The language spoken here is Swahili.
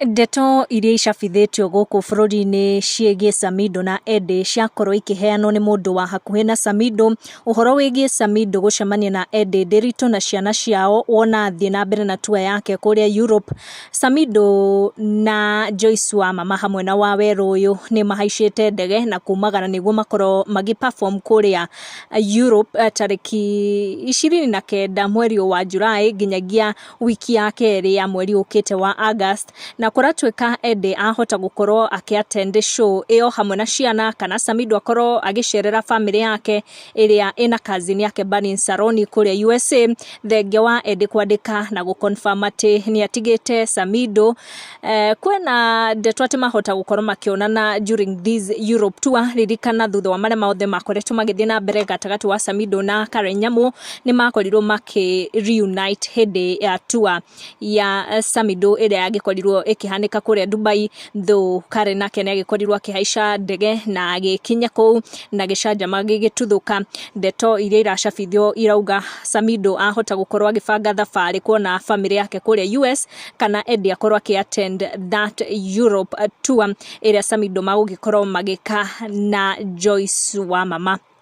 Ndeto iria icabithĩtio gũkũ bũrũri-inĩ ciĩgiĩ Samidoh na Eddie ciakorwo ikĩheanwo nĩ mũndũ wa hakuhĩ na Samidoh. Ũhoro wĩgiĩ Samidoh gũcemania na Eddie Ndiritu na ciana ciao wona athiĩ na mbere na tour yake kũrĩa Europe. Samidoh na Joyce Wamama hamwe na Waweru ũyũ nĩ mahaicĩte ndege na kumagara nĩguo makorwo perform kũrĩa Europe tarĩki 29 mweri wa Julai nginyagia wiki ya kerĩ ya mweri ũkĩte wa August, na kũratuĩka Eddie ahota gũkorwo akĩ-attend show ĩyo hamwe na ciana, kana Samidoh akorwo agĩcerera family yake ĩrĩa ĩna cousin yake Burning Saroni kũrĩa USA. Thengia wa Eddie kwandĩka na gũ-confirm atĩ nĩ atigĩte Samidoh. Kwĩna ndeto atĩ mahota gũkorwo makĩonana during this Europe tour. Ririkana thutha wa marĩa mothe makoretwo magĩthiĩ na mbere gatagatĩ wa Samidoh na Karen Nyamu, nĩ makorirwo makĩ-reunite hĩndĩ ya tour ya Samidoh ĩrĩa yagĩkorirwo ĩkĩhanĩka kũrĩa Dubai, though Karen nake nĩ agĩkorirwo akĩhaica ndege na agĩkinya kũu na gĩcanjama gĩgĩtuthũka. Ndeto iria iracabithio irauga Samidoh ahota gũkorwo agĩbanga thabarĩ kuona family yake kũrĩa US, kana Eddie akorwo akĩ-attend that Europe tour ĩrĩa Samidoh magũgĩkorwo magĩka na Joyce Wamama.